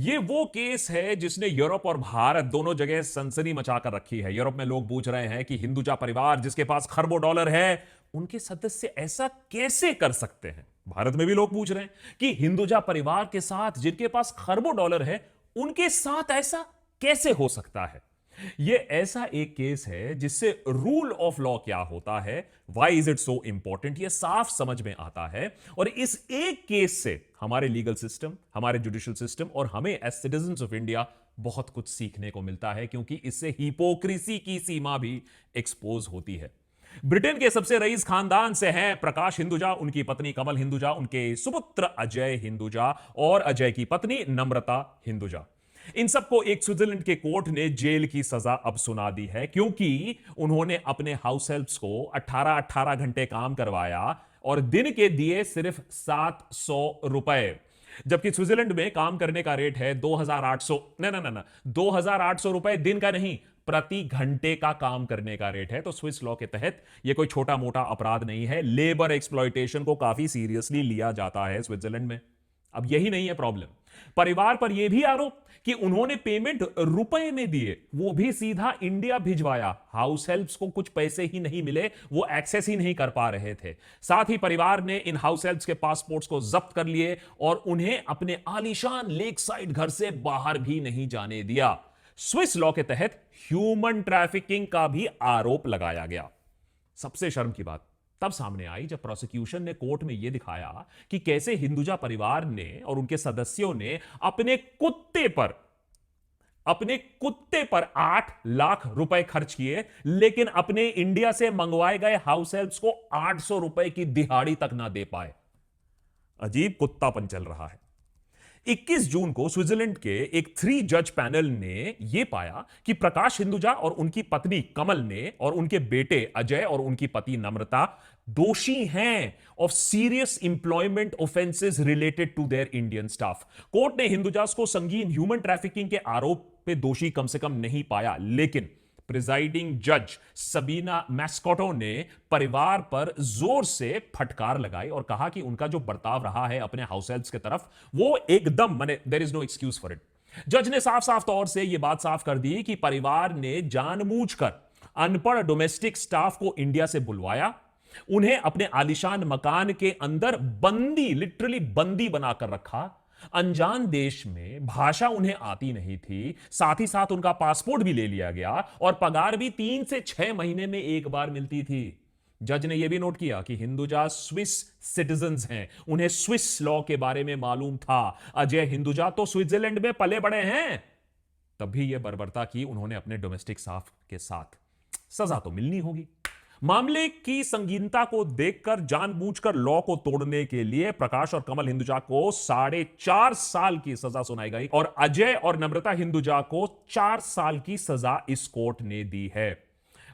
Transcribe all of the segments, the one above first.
ये वो केस है जिसने यूरोप और भारत दोनों जगह सनसनी मचाकर रखी है। यूरोप में लोग पूछ रहे हैं कि हिंदुजा परिवार जिसके पास खरबों डॉलर है, उनके सदस्य ऐसा कैसे कर सकते हैं। भारत में भी लोग पूछ रहे हैं कि हिंदुजा परिवार के साथ जिनके पास खरबों डॉलर है, उनके साथ ऐसा कैसे हो सकता है। यह ऐसा एक केस है जिससे रूल ऑफ लॉ क्या होता है, why is it so important, यह साफ समझ में आता है। और इस एक केस से हमारे लीगल सिस्टम, हमारे जुडिशियल सिस्टम और हमें एज सिटीजंस ऑफ इंडिया बहुत कुछ सीखने को मिलता है, क्योंकि इससे हिपोक्रेसी की सीमा भी एक्सपोज होती है। ब्रिटेन के सबसे रईस खानदान से हैं प्रकाश हिंदुजा, उनकी पत्नी कमल हिंदुजा, उनके सुपुत्र अजय हिंदुजा और अजय की पत्नी नम्रता हिंदुजा। इन सबको एक स्विट्जरलैंड के कोर्ट ने जेल की सजा अब सुना दी है, क्योंकि उन्होंने अपने हाउस हेल्प्स को 18-18 घंटे काम करवाया और दिन के दिए सिर्फ 700 रुपए। जबकि स्विट्जरलैंड में काम करने का रेट है 2800, ना 2800 रुपए दिन का नहीं, प्रति घंटे का काम करने का रेट है। तो स्विस लॉ के तहत यह कोई छोटा मोटा अपराध नहीं है। लेबर एक्सप्लॉयटेशन को काफी सीरियसली लिया जाता है स्विट्जरलैंड में। अब यही नहीं है प्रॉब्लम, परिवार पर यह भी आरोप कि उन्होंने पेमेंट रुपए में दिए, वो भी सीधा इंडिया भिजवाया। हाउस हेल्प्स को कुछ पैसे ही नहीं मिले, वो एक्सेस ही नहीं कर पा रहे थे। साथ ही परिवार ने इन हाउस हेल्प्स के पासपोर्ट्स को जब्त कर लिए और उन्हें अपने आलीशान लेक साइड घर से बाहर भी नहीं जाने दिया। स्विस लॉ के तहत ह्यूमन ट्रैफिकिंग का भी आरोप लगाया गया। सबसे शर्म की बात तब सामने आई जब प्रोसिक्यूशन ने कोर्ट में यह दिखाया कि कैसे हिंदुजा परिवार ने और उनके सदस्यों ने अपने कुत्ते पर 8 लाख रुपए खर्च किए, लेकिन अपने इंडिया से मंगवाए गए हाउस हेल्प्स को 800 रुपए की दिहाड़ी तक ना दे पाए। अजीब कुत्तापन चल रहा है। 21 जून को स्विट्जरलैंड के एक 3 जज पैनल ने यह पाया कि प्रकाश हिंदुजा और उनकी पत्नी कमल ने और उनके बेटे अजय और उनकी पत्नी नम्रता दोषी हैं of serious employment offences related to their Indian staff. Court ने हिंदुजास को संगीन ह्यूमन ट्रैफिकिंग के आरोप पे दोषी कम से कम नहीं पाया, लेकिन प्रिजाइडिंग जज सबीना मैस्कोटो ने परिवार पर जोर से फटकार लगाई और कहा कि उनका जो बर्ताव रहा है अपने हाउस हेल्प्स की तरफ, वो एकदम माने there is no excuse for it. जज ने साफ साफ तौर से यह बात साफ कर दी कि परिवार ने जानबूझकर अनपढ़ डोमेस्टिक स्टाफ को इंडिया से बुलवाया, उन्हें अपने आलीशान मकान के अंदर बंदी, लिटरली बंदी बनाकर रखा। अनजान देश में भाषा उन्हें आती नहीं थी, साथ ही साथ उनका पासपोर्ट भी ले लिया गया और पगार भी 3 से 6 महीने में एक बार मिलती थी। जज ने यह भी नोट किया कि हिंदुजा स्विस सिटीजन्स हैं, उन्हें स्विस लॉ के बारे में मालूम था। अजय हिंदुजा तो स्विट्जरलैंड में पले बड़े हैं, तब भी यह बर्बरता की उन्होंने अपने डोमेस्टिक स्टाफ के साथ। सजा तो मिलनी होगी। मामले की संगीनता को देखकर जानबूझकर लॉ को तोड़ने के लिए प्रकाश और कमल हिंदुजा को 4.5 साल की सजा सुनाई गई और अजय और नम्रता हिंदुजा को 4 साल की सजा इस कोर्ट ने दी है।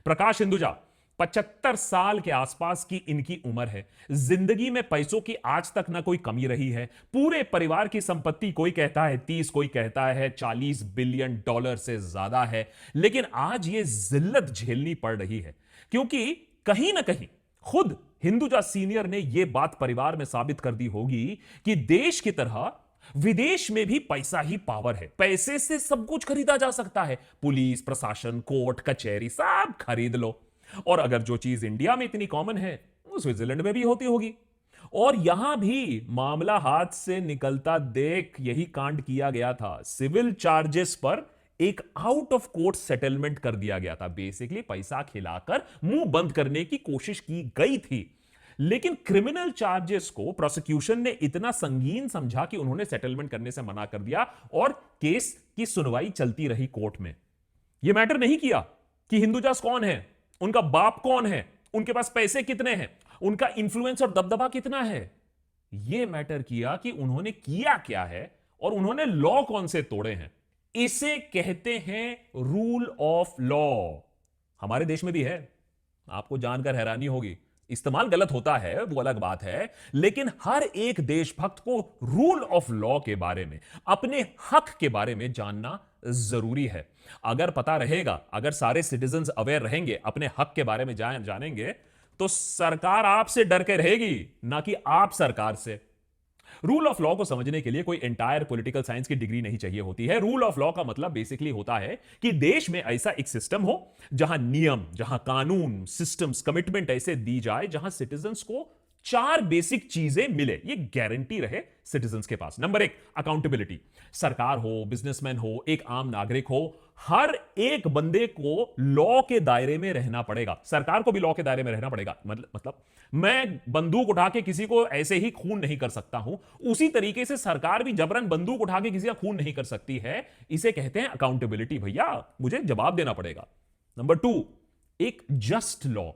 प्रकाश हिंदुजा 75 साल के आसपास की इनकी उम्र है। जिंदगी में पैसों की आज तक ना कोई कमी रही है। पूरे परिवार की संपत्ति कोई कहता है 30, कोई कहता है 40 बिलियन डॉलर से ज्यादा है, लेकिन आज यह जिल्लत झेलनी पड़ रही है क्योंकि कहीं ना कहीं खुद हिंदुजा सीनियर ने यह बात परिवार में साबित कर दी होगी कि देश की तरह विदेश में भी पैसा ही पावर है। पैसे से सब कुछ खरीदा जा सकता है। पुलिस, प्रशासन, कोर्ट कचहरी सब खरीद लो। और अगर जो चीज इंडिया में इतनी कॉमन है वो स्विट्जरलैंड में भी होती होगी। और यहां भी मामला हाथ से निकलता देख यही कांड किया गया था। सिविल चार्जेस पर एक आउट ऑफ कोर्ट सेटलमेंट कर दिया गया था। बेसिकली पैसा खिलाकर मुंह बंद करने की कोशिश की गई थी, लेकिन क्रिमिनल चार्जेस को प्रोसिक्यूशन ने इतना संगीन समझा कि उन्होंने सेटलमेंट करने से मना कर दिया और केस की सुनवाई चलती रही कोर्ट में। यह मैटर नहीं किया कि हिंदुजास कौन है, उनका बाप कौन है, उनके पास पैसे कितने हैं, उनका इंफ्लुएंस और दबदबा कितना है। यह मैटर किया कि उन्होंने किया क्या है और उन्होंने लॉ कौन से तोड़े हैं। इसे कहते हैं रूल ऑफ लॉ। हमारे देश में भी है, आपको जानकर हैरानी होगी। इस्तेमाल गलत होता है वो अलग बात है, लेकिन हर एक देशभक्त को रूल ऑफ लॉ के बारे में, अपने हक के बारे में जानना जरूरी है। अगर पता रहेगा, अगर सारे सिटीजन्स अवेयर रहेंगे, अपने हक के बारे में जानेंगे, तो सरकार आपसे डर के रहेगी, ना कि आप सरकार से। रूल ऑफ लॉ को समझने के लिए कोई एंटायर पॉलिटिकल साइंस की डिग्री नहीं चाहिए होती है। रूल ऑफ लॉ का मतलब बेसिकली होता है कि देश में ऐसा एक सिस्टम हो जहां नियम, जहां कानून, सिस्टम्स, कमिटमेंट ऐसे दी जाए जहां सिटीजंस को चार बेसिक चीजें मिले, ये गारंटी रहे सिटीजंस के पास। नंबर एक, अकाउंटेबिलिटी। सरकार हो, बिजनेसमैन हो, एक आम नागरिक हो, हर एक बंदे को लॉ के दायरे में रहना पड़ेगा। सरकार को भी लॉ के दायरे में रहना पड़ेगा। मतलब मैं बंदूक उठा के किसी को ऐसे ही खून नहीं कर सकता हूं, उसी तरीके से सरकार भी जबरन बंदूक उठा के किसी का खून नहीं कर सकती है। इसे कहते हैं अकाउंटेबिलिटी। भैया मुझे जवाब देना पड़ेगा। नंबर टू, एक जस्ट लॉ,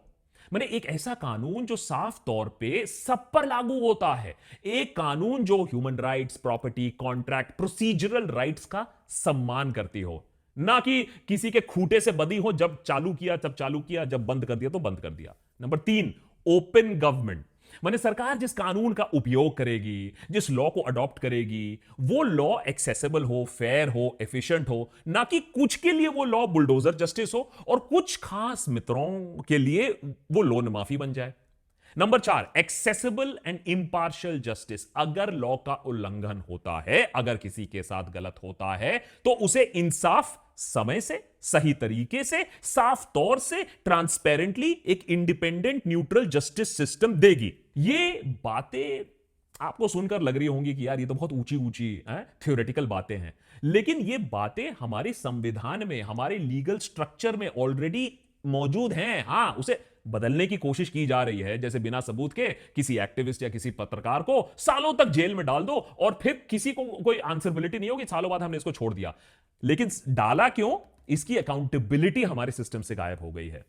मैंने एक ऐसा कानून जो साफ तौर पे सब पर लागू होता है। एक कानून जो human rights, property, contract, procedural rights का सम्मान करती हो, ना कि किसी के खूंटे से बदी हो, जब चालू किया तब चालू किया, जब बंद कर दिया तो बंद कर दिया। नंबर तीन, ओपन गवर्नमेंट। माने सरकार जिस कानून का उपयोग करेगी, जिस लॉ को अडॉप्ट करेगी, वो लॉ एक्सेसिबल हो, फेयर हो, एफिशिएंट हो, ना कि कुछ के लिए वो लॉ बुलडोजर जस्टिस हो और कुछ खास मित्रों के लिए वो लोन माफी बन जाए। नंबर चार, एक्सेसिबल एंड इम्पार्शियल जस्टिस। अगर लॉ का उल्लंघन होता है, अगर किसी के साथ गलत होता है, तो उसे इंसाफ समय से, सही तरीके से, साफ तौर से, ट्रांसपेरेंटली एक इंडिपेंडेंट न्यूट्रल जस्टिस सिस्टम देगी। ये बातें आपको सुनकर लग रही होंगी कि यार ये तो बहुत ऊंची ऊंची थ्योरेटिकल बातें हैं, लेकिन ये बातें हमारे संविधान में, हमारे लीगल स्ट्रक्चर में ऑलरेडी मौजूद हैं। हां, उसे बदलने की कोशिश की जा रही है, जैसे बिना सबूत के किसी एक्टिविस्ट या किसी पत्रकार को सालों तक जेल में डाल दो और फिर किसी को कोई आंसरबिलिटी नहीं होगी, सालों बाद हमने इसको छोड़ दिया। लेकिन डाला क्यों? इसकी अकाउंटेबिलिटी हमारे सिस्टम से गायब हो गई है।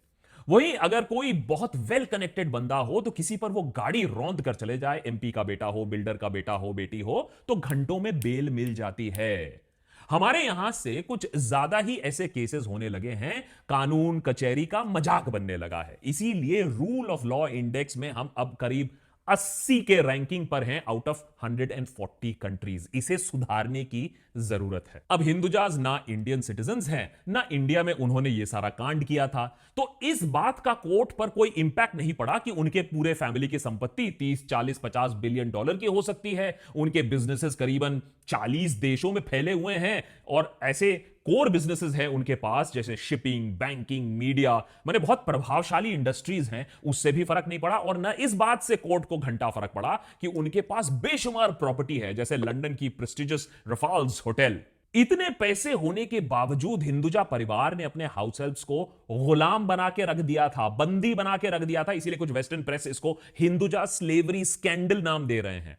वहीं अगर कोई बहुत वेल कनेक्टेड बंदा हो तो किसी पर वो गाड़ी रौंद कर चले जाए, एमपी का बेटा हो, बिल्डर का बेटा हो, बेटी हो, तो घंटों में बेल मिल जाती है। हमारे यहां से कुछ ज्यादा ही ऐसे केसेस होने लगे हैं, कानून कचहरी का मजाक बनने लगा है। इसीलिए रूल ऑफ लॉ इंडेक्स में हम अब करीब 80 के रैंकिंग पर हैं आउट ऑफ 140 कंट्रीज। इसे सुधारने की जरूरत है। अब हिंदुजाज ना इंडियन सिटीजंस हैं, ना इंडिया में उन्होंने ये सारा कांड किया था, तो इस बात का कोर्ट पर कोई इंपैक्ट नहीं पड़ा कि उनके पूरे फैमिली की संपत्ति 30, 40, 50 बिलियन डॉलर की हो सकती है। उनके बिजनेसेस करीबन 40 देशों में फैले हुए हैं और ऐसे कोर बिजनेसेस हैं उनके पास, जैसे शिपिंग, बैंकिंग, मीडिया, माने बहुत प्रभावशाली इंडस्ट्रीज हैं। उससे भी फर्क नहीं पड़ा और ना इस बात से कोर्ट को घंटा फर्क पड़ा कि उनके पास बेशुमार प्रॉपर्टी है, जैसे लंदन की प्रेस्टिजियस रफाल्स होटल। इतने पैसे होने के बावजूद हिंदुजा परिवार ने अपने हाउस हेल्प्स को गुलाम बना के रख दिया था, बंदी बना के रख दिया था। इसीलिए कुछ वेस्टर्न प्रेस इसको हिंदुजा स्लेवरी स्कैंडल नाम दे रहे हैं।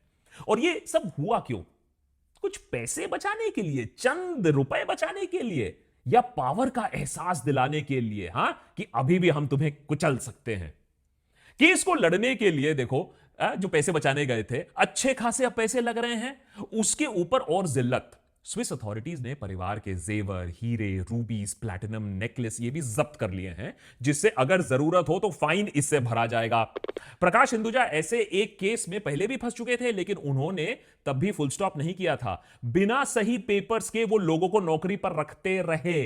और ये सब हुआ क्यों? कुछ पैसे बचाने के लिए, चंद रुपए बचाने के लिए, या पावर का एहसास दिलाने के लिए, हां, कि अभी भी हम तुम्हें कुचल सकते हैं। केस को लड़ने के लिए देखो, जो पैसे बचाने गए थे, अच्छे खासे अब पैसे लग रहे हैं, उसके ऊपर और जिल्लत। स्विस अथॉरिटीज ने परिवार के जेवर, हीरे, रूबीज, प्लैटिनम नेकलेस ये भी जब्त कर लिए हैं, जिससे अगर जरूरत हो तो फाइन इससे भरा जाएगा। प्रकाश हिंदुजा ऐसे एक केस में पहले भी फंस चुके थे, लेकिन उन्होंने तब भी फुल स्टॉप नहीं किया था। बिना सही पेपर्स के वो लोगों को नौकरी पर रखते रहे।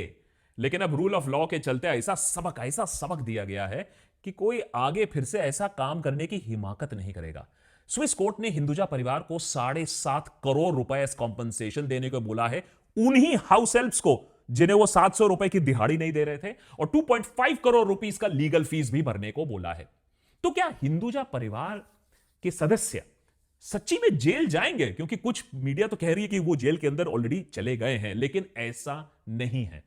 लेकिन अब रूल ऑफ लॉ के चलते ऐसा सबक दिया गया है कि कोई आगे फिर से ऐसा काम करने की हिमाकत नहीं करेगा। स्विस कोर्ट ने हिंदुजा परिवार को 7.5 करोड़ रुपए कॉम्पनसेशन देने को बोला है, उन्हीं हाउस हेल्प्स को जिन्हें वो 700 रुपए की दिहाड़ी नहीं दे रहे थे, और 2.5 करोड़ रुपीस का लीगल फीस भी भरने को बोला है। तो क्या हिंदुजा परिवार के सदस्य सच्ची में जेल जाएंगे? क्योंकि कुछ मीडिया तो कह रही है कि वो जेल के अंदर ऑलरेडी चले गए हैं, लेकिन ऐसा नहीं है,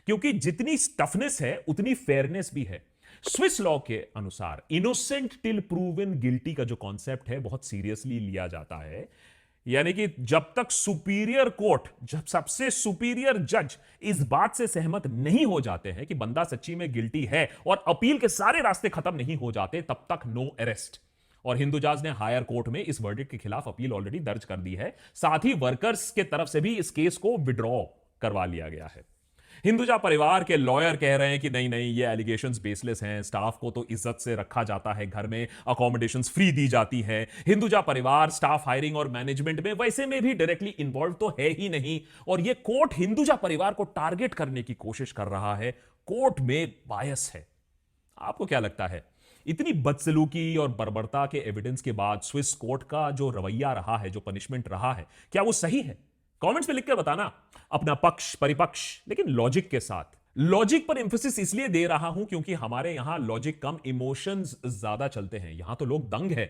क्योंकि जितनी टफनेस है उतनी फेयरनेस भी है। स्विस लॉ के अनुसार इनोसेंट टिल प्रूवन गिल्टी का जो कॉन्सेप्ट है बहुत सीरियसली लिया जाता है। यानी कि जब तक सुपीरियर कोर्ट, जब सबसे सुपीरियर जज इस बात से सहमत नहीं हो जाते हैं कि बंदा सच्ची में गिल्टी है और अपील के सारे रास्ते खत्म नहीं हो जाते, तब तक नो अरेस्ट। और हिंदुजाज ने हायर कोर्ट में इस वर्डिक्ट के खिलाफ अपील ऑलरेडी दर्ज कर दी है। साथ ही वर्कर्स के तरफ से भी इस केस को विड्रॉ करवा लिया गया है। हिंदुजा परिवार के लॉयर कह रहे हैं कि नहीं नहीं, ये एलिगेशंस बेसलेस हैं, स्टाफ को तो इज्जत से रखा जाता है, घर में अकोमोडेशंस फ्री दी जाती है। हिंदुजा परिवार स्टाफ हायरिंग और मैनेजमेंट में वैसे में भी डायरेक्टली इन्वॉल्व तो है ही नहीं, और ये कोर्ट हिंदुजा परिवार को टारगेट करने की कोशिश कर रहा है। कोर्ट में बायस है। आपको क्या लगता है, इतनी बदसलूकी और बर्बरता के एविडेंस के बाद स्विस कोर्ट का जो रवैया रहा है, जो पनिशमेंट रहा है, क्या वो सही है? कमेंट्स में लिखकर बताना अपना पक्ष परिपक्ष, लेकिन लॉजिक के साथ। लॉजिक पर इंफोसिस इसलिए दे रहा हूं क्योंकि हमारे यहां लॉजिक कम, इमोशंस ज्यादा चलते हैं। यहां तो लोग दंग है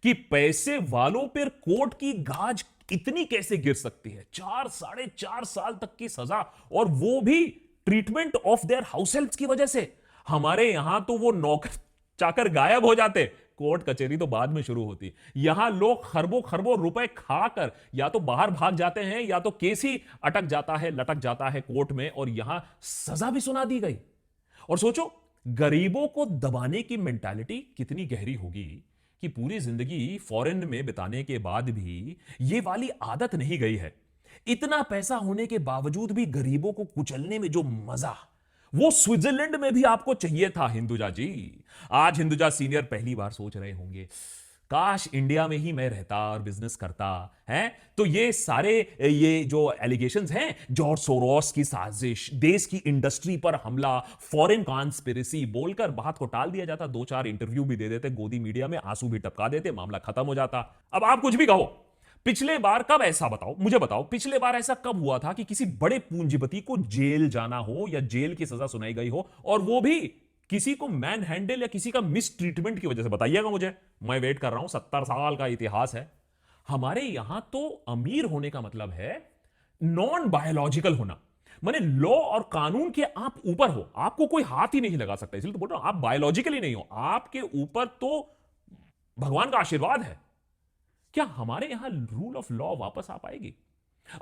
कि पैसे वालों पर कोर्ट की गाज इतनी कैसे गिर सकती है। 4-4.5 साल तक की सजा, और वो भी treatment of their house helps की वजह से। हमारे यहां तो वो नौकर चाकर गायब हो जाते, कोर्ट कचहरी तो बाद में शुरू होती। यहां लोग खरबों खरबों रुपए खाकर या तो बाहर भाग जाते हैं, या तो केस ही अटक जाता है, लटक जाता है कोर्ट में, और यहां सजा भी सुना दी गई। और सोचो, गरीबों को दबाने की मेंटालिटी कितनी गहरी होगी कि पूरी जिंदगी फॉरेन में बिताने के बाद भी ये वाली आदत नहीं गई है। इतना पैसा होने के बावजूद भी गरीबों को कुचलने में जो मजा, वो स्विट्जरलैंड में भी आपको चाहिए था हिंदुजा जी। आज हिंदुजा सीनियर पहली बार सोच रहे होंगे, काश इंडिया में ही मैं रहता और बिजनेस करता है, तो ये सारे ये जो एलिगेशंस हैं, जॉर्ज सोरोस की साजिश, देश की इंडस्ट्री पर हमला, फॉरेन कॉन्स्पिरेसी बोलकर बात को टाल दिया जाता। 2-4 इंटरव्यू भी दे देते गोदी मीडिया में, आंसू भी टपका देते, मामला खत्म हो जाता। अब आप कुछ भी कहो, पिछले बार कब ऐसा, बताओ मुझे, बताओ पिछले बार ऐसा कब हुआ था कि किसी बड़े पूंजीपति को जेल जाना हो या जेल की सजा सुनाई गई हो, और वो भी किसी को मैन हैंडल या किसी का मिस ट्रीटमेंट की वजह से? बताइएगा मुझे, मैं वेट कर रहा हूं। 70 साल का इतिहास है। हमारे यहां तो अमीर होने का मतलब है नॉन बायोलॉजिकल होना, माने लॉ और कानून के आप ऊपर हो, आपको कोई हाथ ही नहीं लगा सकता। इसलिए तो बोल रहा हूं, आप बायोलॉजिकली नहीं हो, आपके ऊपर तो भगवान का आशीर्वाद है। क्या हमारे यहां रूल ऑफ लॉ वापस आ पाएगी?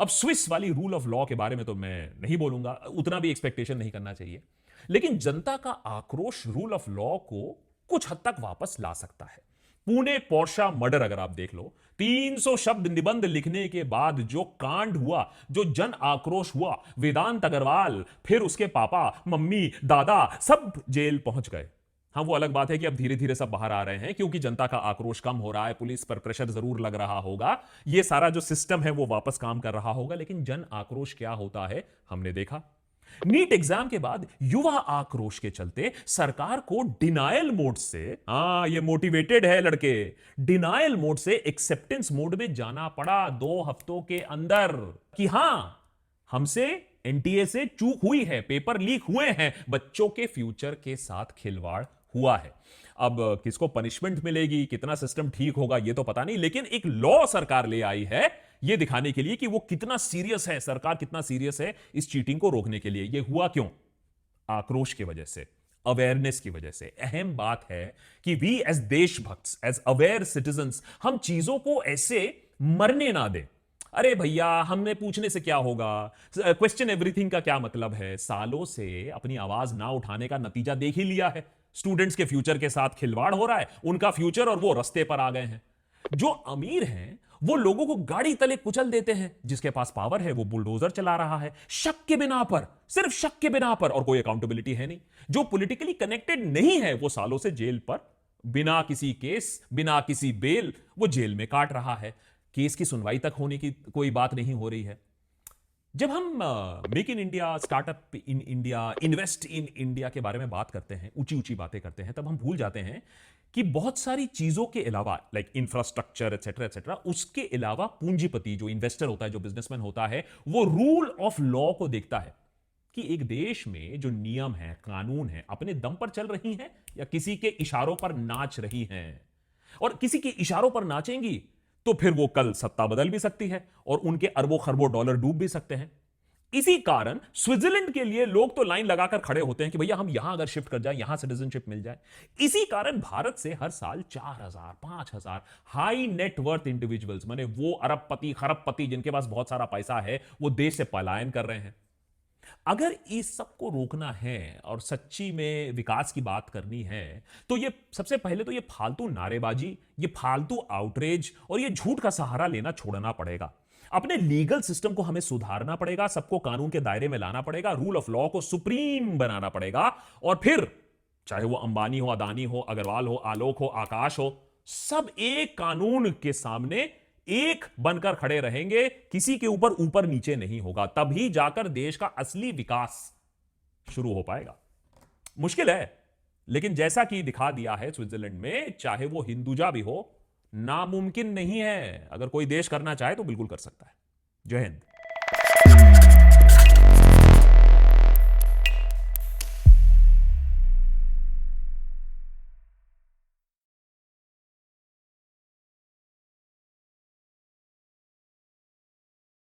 अब स्विस वाली रूल ऑफ लॉ के बारे में तो मैं नहीं बोलूंगा, उतना भी एक्सपेक्टेशन नहीं करना चाहिए, लेकिन जनता का आक्रोश रूल ऑफ लॉ को कुछ हद तक वापस ला सकता है। पुणे पोर्शा मर्डर अगर आप देख लो, 300 शब्द निबंध लिखने के बाद जो कांड हुआ, जो जन आक्रोश हुआ, वेदांत अग्रवाल, फिर उसके पापा, मम्मी, दादा सब जेल पहुंच गए। हाँ, वो अलग बात है कि अब धीरे धीरे सब बाहर आ रहे हैं क्योंकि जनता का आक्रोश कम हो रहा है, पुलिस पर प्रेशर जरूर लग रहा होगा, ये सारा जो सिस्टम है वो वापस काम कर रहा होगा। लेकिन जन आक्रोश क्या होता है हमने देखा। नीट एग्जाम के बाद युवा आक्रोश के चलते सरकार को डिनायल मोड से, ये मोटिवेटेड है लड़के, डिनायल मोड से एक्सेप्टेंस मोड में जाना पड़ा 2 हफ्तों के अंदर कि हां, हमसे एनटीए से चूक हुई है, पेपर लीक हुए हैं, बच्चों के फ्यूचर के साथ खिलवाड़ हुआ है। अब किसको पनिशमेंट मिलेगी, कितना सिस्टम ठीक होगा, ये तो पता नहीं, लेकिन एक लॉ सरकार ले आई है ये दिखाने के लिए कि वो कितना सीरियस है, सरकार कितना सीरियस है इस चीटिंग को रोकने के लिए। ये हुआ क्यों? आक्रोश की वजह से, अवेयरनेस की वजह से। अहम बात है कि वी एज देशभक्त, एज अवेयर सिटीजन्स, हम चीजों को ऐसे मरने ना दें। अरे भैया, हमने पूछने से क्या होगा, क्वेश्चन एवरीथिंग का क्या मतलब है? सालों से अपनी आवाज ना उठाने का नतीजा देख ही लिया है। स्टूडेंट्स के फ्यूचर के साथ खिलवाड़ हो रहा है, उनका फ्यूचर और वो रास्ते पर आ गए हैं। जो अमीर हैं वो लोगों को गाड़ी तले कुचल देते हैं, जिसके पास पावर है वो बुलडोजर चला रहा है, शक के बिना पर, सिर्फ शक के बिना पर, और कोई अकाउंटेबिलिटी है नहीं। जो पॉलिटिकली कनेक्टेड नहीं है वो सालों से जेल पर, बिना किसी केस, बिना किसी बेल, वो जेल में काट रहा है। केस की सुनवाई तक होने की कोई बात नहीं हो रही है। जब हम make in India, startup in India, invest in India के बारे में बात करते हैं, ऊंची ऊंची बातें करते हैं, तब हम भूल जाते हैं कि बहुत सारी चीजों के अलावा, लाइक इंफ्रास्ट्रक्चर एटसेट्रा एटसेट्रा, उसके अलावा पूंजीपति जो इन्वेस्टर होता है, जो बिजनेसमैन होता है, वो रूल ऑफ लॉ को देखता है कि एक देश में जो नियम है, कानून है, अपने दम पर चल रही हैं या किसी के इशारों पर नाच रही हैं। और किसी के इशारों पर नाचेंगी तो फिर वो कल सत्ता बदल भी सकती है और उनके अरबों खरबों डॉलर डूब भी सकते हैं। इसी कारण स्विट्जरलैंड के लिए लोग तो लाइन लगाकर खड़े होते हैं कि भैया हम यहां अगर शिफ्ट कर जाए, यहां सिटीजनशिप मिल जाए। इसी कारण भारत से हर साल 4,000 5,000 हाई नेटवर्थ इंडिविजुअल्स, माने वो अरबपति खरबपति जिनके पास बहुत सारा पैसा है, वो देश से पलायन कर रहे हैं। अगर इस सब को रोकना है और सच्ची में विकास की बात करनी है, तो ये सबसे पहले तो ये फालतू नारेबाजी, ये फालतू आउटरीच और ये झूठ का सहारा लेना छोड़ना पड़ेगा। अपने लीगल सिस्टम को हमें सुधारना पड़ेगा, सबको कानून के दायरे में लाना पड़ेगा, रूल ऑफ लॉ को सुप्रीम बनाना पड़ेगा, और फिर चाहे वो अंबानी हो, अदानी हो, अग्रवाल हो, आलोक हो, आकाश हो, सब एक कानून के सामने एक बनकर खड़े रहेंगे, किसी के ऊपर ऊपर नीचे नहीं होगा। तभी जाकर देश का असली विकास शुरू हो पाएगा। मुश्किल है, लेकिन जैसा कि दिखा दिया है स्विट्जरलैंड में, चाहे वो हिंदुजा भी हो, नामुमकिन नहीं है। अगर कोई देश करना चाहे तो बिल्कुल कर सकता है। जय हिंद।